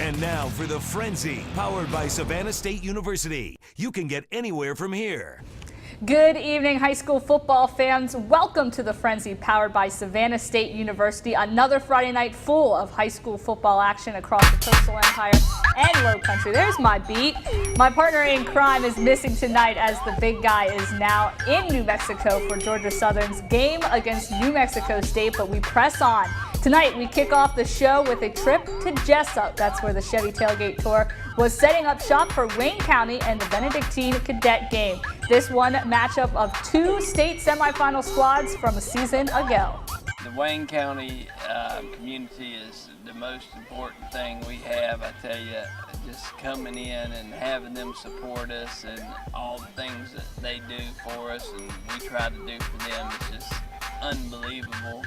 And now for the Frenzy, powered by Savannah State University. You can get anywhere from here. Good evening, high school football fans. Welcome to the Frenzy, powered by Savannah State University. Another Friday night full of high school football action across the Coastal Empire and Low Country. There's my beat. My partner in crime is missing tonight as the big guy is now in New Mexico for Georgia Southern's game against New Mexico State, but we press on. Tonight, we kick off the show with a trip to Jessup. That's where the Chevy Tailgate Tour was setting up shop for Wayne County and the Benedictine Cadet game. This one matchup of two state semifinal squads from a season ago. The Wayne County community is the most important thing we have. I tell you, just coming in and having them support us and all the things that they do for us and we try to do for them is just unbelievable.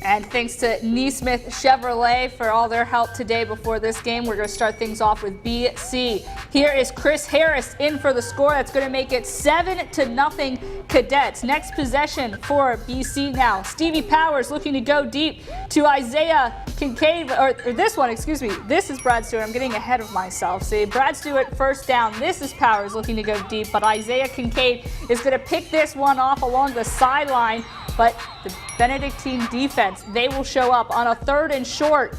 And thanks to Neesmith Chevrolet for all their help today before this game. We're going to start things off with BC. Here is Chris Harris in for the score. That's going to make it 7-0 Cadets. Next possession for BC now. Stevie Powers looking to go deep to Isaiah Kincaid, or this one, excuse me. This is Brad Stewart. I'm getting ahead of myself. See, Brad Stewart first down. This is Powers looking to go deep, but Isaiah Kincaid is going to pick this one off along the sideline. But the Benedictine defense, they will show up on a 3rd and short.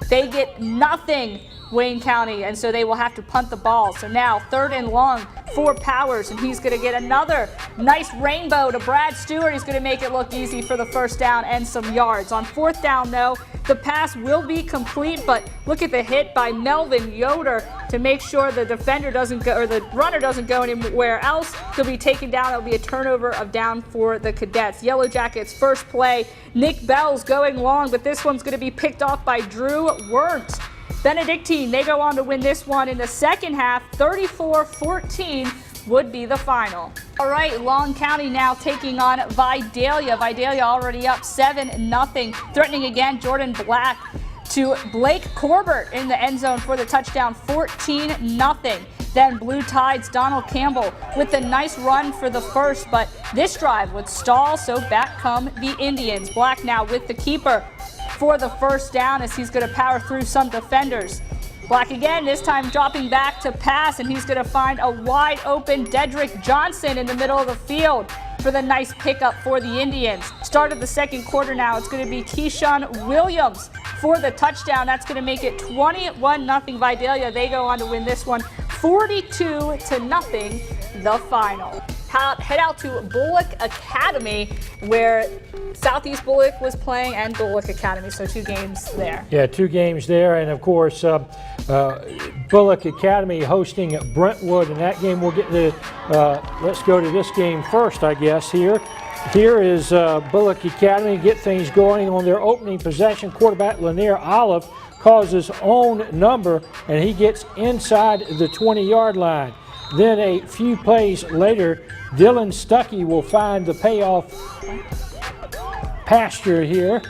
They get nothing, Wayne County, and so they will have to punt the ball. So now 3rd and long for Powers, and he's going to get another nice rainbow to Brad Stewart. He's going to make it look easy for the first down and some yards. On 4th down, though, the pass will be complete, but look at the hit by Melvin Yoder to make sure the defender doesn't go, or the runner doesn't go anywhere else. He'll be taken down. It'll be a turnover of down for the Cadets. Yellow Jackets first play. Nick Bell's going long, but this one's going to be picked off by Drew Wernt. Benedictine, they go on to win this one in the second half. 34-14 would be the final. All right, Long County now taking on Vidalia. Vidalia already up 7-0. Threatening again, Jordan Black to Blake Corbett in the end zone for the touchdown, 14-0. Then Blue Tide's Donald Campbell with a nice run for the first, but this drive would stall, so back come the Indians. Black now with the keeper for the first down as he's going to power through some defenders. Black again, this time dropping back to pass, and he's going to find a wide open Dedrick Johnson in the middle of the field for the nice pickup for the Indians. Start of the second quarter now. It's going to be Keyshawn Williams for the touchdown. That's going to make it 21-0 Vidalia. They go on to win this one 42-0, the final. Head out to Bullock Academy, where Southeast Bullock was playing, and Bullock Academy, so 2 games there. Yeah, 2 games there, and of course Bullock Academy hosting Brentwood, and that game we'll get to. Let's go to this game first, I guess. Here is Bullock Academy, get things going on their opening possession. Quarterback Lanier Olive calls his own number, and he gets inside the 20-yard line. Then a few plays later, Dylan Stuckey will find the payoff pasture here.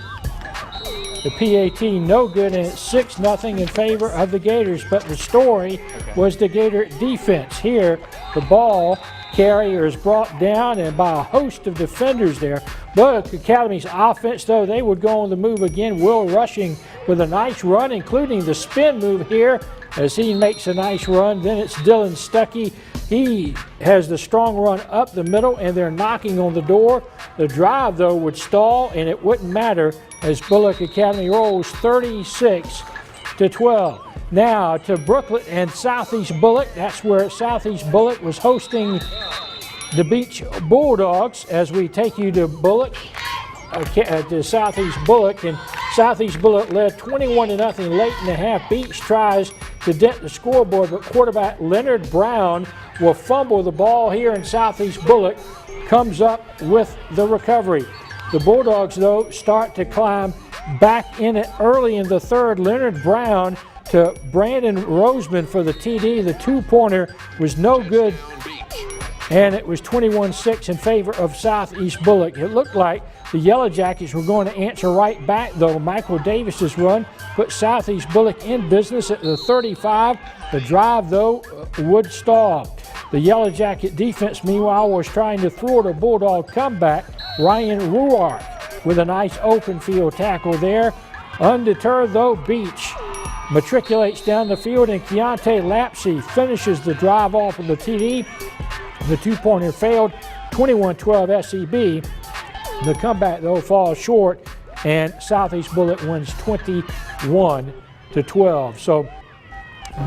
The PAT no good, and it's 6-0 in favor of the Gators. But the story was the Gator defense. Here, the ball carrier is brought down and by a host of defenders there. Bullock Academy's offense, though, they would go on the move again. Will Rushing with a nice run, including the spin move here as he makes a nice run. Then it's Dylan Stuckey. He has the strong run up the middle, and they're knocking on the door. The drive, though, would stall, and it wouldn't matter as Bullock Academy rolls 36-12. Now to Brooklet and Southeast Bullock. That's where Southeast Bullock was hosting the Beach Bulldogs, as we take you to Bullock, to Southeast Bullock. And Southeast Bullock led 21-0 late in the half. Beach tries to dent the scoreboard, but quarterback Leonard Brown will fumble the ball here, and Southeast Bullock comes up with the recovery. The Bulldogs, though, start to climb back in it early in the third. Leonard Brown to Brandon Roseman for the TD. The 2-pointer was no good, and it was 21-6 in favor of Southeast Bullock. It looked like the Yellow Jackets were going to answer right back, though. Michael Davis's run put Southeast Bullock in business at the 35. The drive, though, would stall. The Yellow Jacket defense, meanwhile, was trying to thwart a Bulldog comeback. Ryan Ruark with a nice open field tackle there. Undeterred, though, Beach matriculates down the field, and Keontae Lapsey finishes the drive off with the TD. The two-pointer failed, 21-12 SEB. The comeback, though, falls short, and Southeast Bullitt wins 21-12. So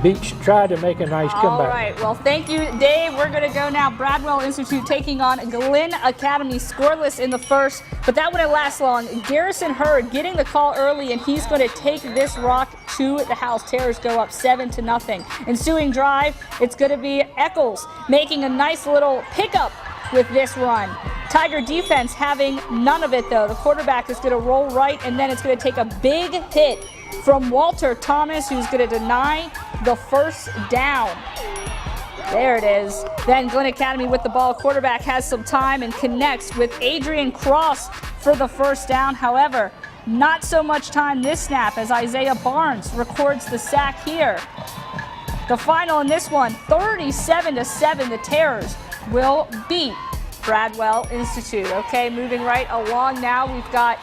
Beach tried to make a nice comeback. All right. Well, thank you, Dave. We're going to go now. Bradwell Institute taking on Glenn Academy, scoreless in the first, but that wouldn't last long. Garrison Hurd getting the call early, and he's going to take this rock to the house. Terrors go up 7-0. Ensuing drive, it's going to be Eccles making a nice little pickup with this run. Tiger defense having none of it, though. The quarterback is going to roll right, and then it's going to take a big hit from Walter Thomas, who's going to deny the first down. There it is. Then Glenn Academy with the ball. Quarterback has some time and connects with Adrian Cross for the first down. However, not so much time this snap as Isaiah Barnes records the sack here. The final in this one, 37-7. The Terrors will beat Bradwell Institute. Okay, moving right along now, we've got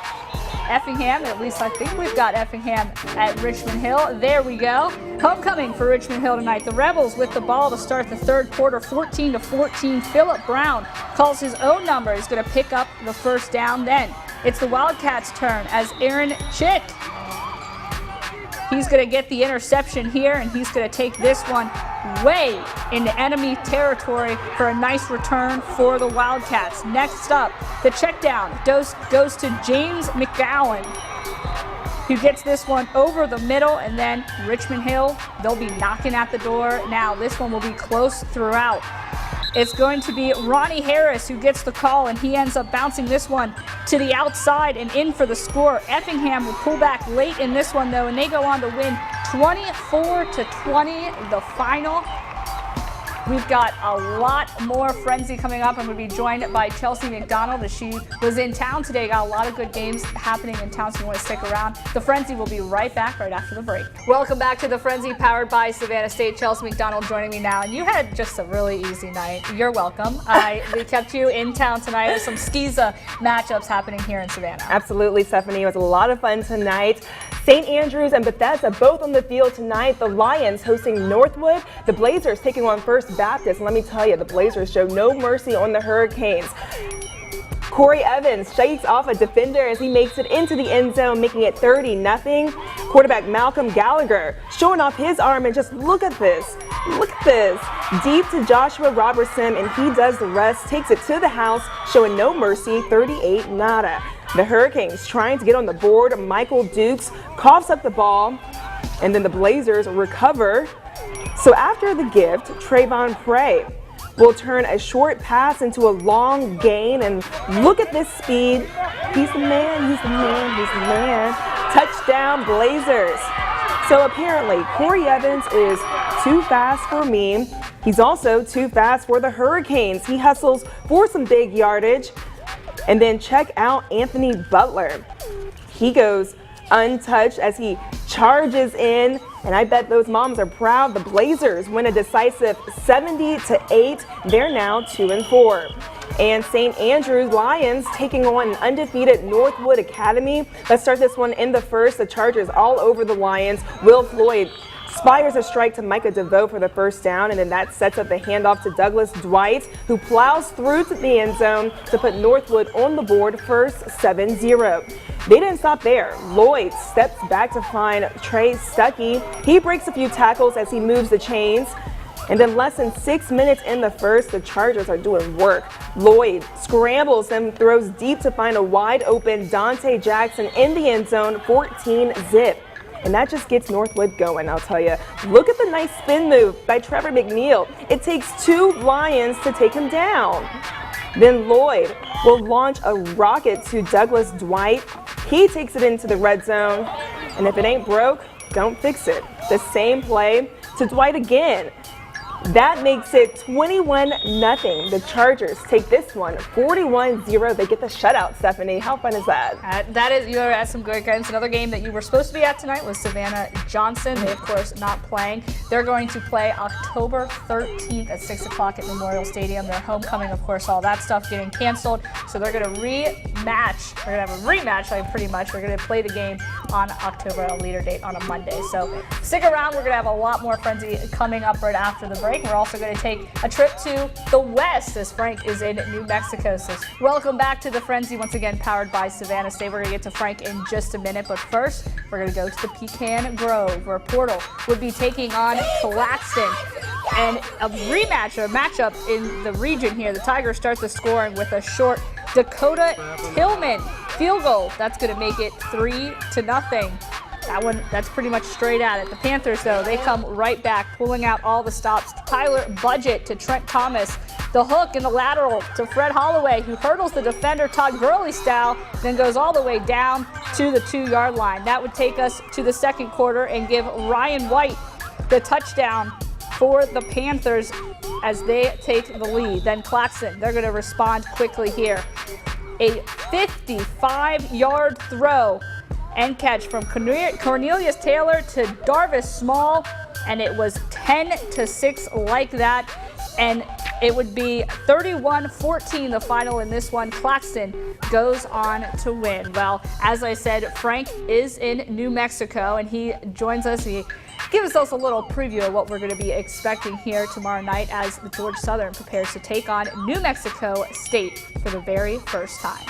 Effingham, at least I think we've got Effingham at Richmond Hill. There we go. Homecoming for Richmond Hill tonight. The Rebels with the ball to start the third quarter, 14-14. Phillip Brown calls his own number. He's going to pick up the first down. Then it's the Wildcats' turn as Aaron Chick. He's going to get the interception here, and he's going to take this one way into enemy territory for a nice return for the Wildcats. Next up, the check down goes to James McGowan, who gets this one over the middle, and then Richmond Hill, they'll be knocking at the door. Now this one will be close throughout. It's going to be Ronnie Harris who gets the call, and he ends up bouncing this one to the outside and in for the score. Effingham will pull back late in this one, though, and they go on to win 24-20 the final. We've got a lot more Frenzy coming up. I'm going to be joined by Chelsea McDonald as she was in town today. Got a lot of good games happening in town, so you want to stick around. The Frenzy will be right back right after the break. Welcome back to the Frenzy, powered by Savannah State. Chelsea McDonald joining me now. And you had just a really easy night. You're welcome. We kept you in town tonight with some Skiza matchups happening here in Savannah. Absolutely, Stephanie. It was a lot of fun tonight. St. Andrews and Bethesda both on the field tonight. The Lions hosting Northwood. The Blazers taking on First Baptist. Let me tell you, the Blazers show no mercy on the Hurricanes. Corey Evans shakes off a defender as he makes it into the end zone, making it 30-0. Quarterback Malcolm Gallagher showing off his arm, and just look at this. Look at this. Deep to Joshua Robertson, and he does the rest, takes it to the house, showing no mercy, 38-0. The Hurricanes trying to get on the board. Michael Dukes coughs up the ball, and then the Blazers recover. So after the gift, Trayvon Prey will turn a short pass into a long gain, and look at this speed. He's the man, he's the man, he's the man. Touchdown, Blazers. So apparently, Corey Evans is too fast for me. He's also too fast for the Hurricanes. He hustles for some big yardage. And then check out Anthony Butler. He goes untouched as he charges in, and I bet those moms are proud. The Blazers win a decisive 70-8. They're now 2-4. And St. Andrews Lions taking on an undefeated Northwood Academy. Let's start this one in the first. The Chargers all over the Lions. Will Floyd fires a strike to Micah DeVoe for the first down, and then that sets up the handoff to Douglas Dwight, who plows through to the end zone to put Northwood on the board first, 7-0. They didn't stop there. Lloyd steps back to find Trey Stuckey. He breaks a few tackles as he moves the chains. And then less than 6 minutes in the first, the Chargers are doing work. Lloyd scrambles and throws deep to find a wide open Dante Jackson in the end zone, 14-zip. And that just gets Northwood going, I'll tell you. Look at the nice spin move by Trevor McNeil. It takes 2 Lions to take him down. Then Lloyd will launch a rocket to Douglas Dwight. He takes it into the red zone. And if it ain't broke, don't fix it. The same play to Dwight again. That makes it 21-0. The Chargers take this one 41-0. They get the shutout, Stephanie. How fun is that? You are at some good games. Another game that you were supposed to be at tonight was Savannah Johnson. They, of course, not playing. They're going to play October 13th at 6 o'clock at Memorial Stadium. Their homecoming, of course, all that stuff getting canceled. So they're going to match. We're going to have a rematch, like pretty much. We're going to play the game on October, a later date on a Monday. So stick around. We're going to have a lot more Frenzy coming up right after the break. We're also going to take a trip to the West as Frank is in New Mexico. So welcome back to the Frenzy, once again powered by Savannah State. We're going to get to Frank in just a minute, but first we're going to go to the Pecan Grove, where Portal would be taking on Claxton. And a rematch, or a matchup in the region here. The Tigers start the scoring with a short Dakota Tillman field goal. That's going to make it 3-0. That one, that's pretty much straight at it. The Panthers, though, they come right back, pulling out all the stops. Tyler Budget to Trent Thomas. The hook in the lateral to Fred Holloway, who hurdles the defender Todd Gurley style, then goes all the way down to the 2-yard line. That would take us to the second quarter and give Ryan White the touchdown for the Panthers as they take the lead. Then Claxton, they're going to respond quickly here. A 55-yard throw and catch from Cornelius Taylor to Darvis Small, and it was 10-6 like that, and it would be 31-14 the final in this one. Claxton goes on to win. Well, as I said, Frank is in New Mexico, and he joins us. He gives us a little preview of what we're going to be expecting here tomorrow night as the Georgia Southern prepares to take on New Mexico State for the very first time.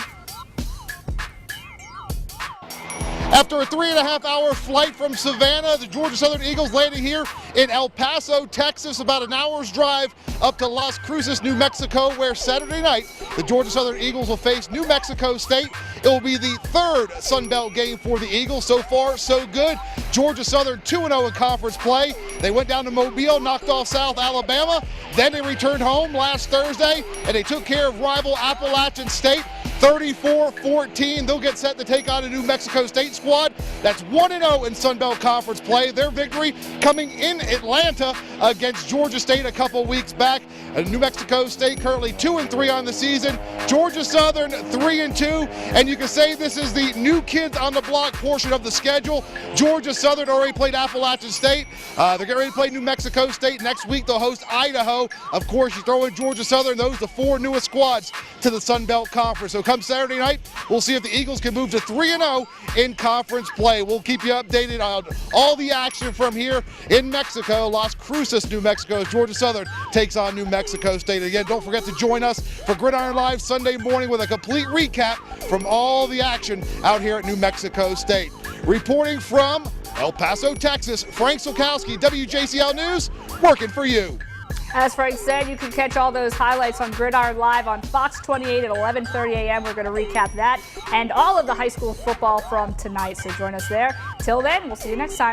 After a 3.5-hour flight from Savannah, the Georgia Southern Eagles landing here in El Paso, Texas, about an hour's drive up to Las Cruces, New Mexico, where Saturday night the Georgia Southern Eagles will face New Mexico State. It will be the third Sun Belt game for the Eagles. So far, so good. Georgia Southern 2-0 in conference play. They went down to Mobile, knocked off South Alabama. Then they returned home last Thursday, and they took care of rival Appalachian State 34-14. They'll get set to take on a New Mexico State squad that's 1-0 in Sun Belt Conference play. Their victory coming in Atlanta against Georgia State a couple weeks back. New Mexico State currently 2-3 on the season. Georgia Southern 3-2, and you can say this is the new kids on the block portion of the schedule. Georgia Southern already played Appalachian State. They're getting ready to play New Mexico State. Next week they'll host Idaho. Of course, you throw in Georgia Southern, those are the four newest squads to the Sun Belt Conference. So come Saturday night, we'll see if the Eagles can move to 3-0 in conference play. We'll keep you updated on all the action from here in Mexico. Las Cruces, New Mexico, as Georgia Southern takes on New Mexico State. Again, don't forget to join us for Gridiron Live Sunday morning with a complete recap from all the action out here at New Mexico State. Reporting from El Paso, Texas, Frank Solkowski, WJCL News, working for you. As Frank said, you can catch all those highlights on Gridiron Live on Fox 28 at 11:30 a.m. We're going to recap that and all of the high school football from tonight, so join us there. Till then, we'll see you next time.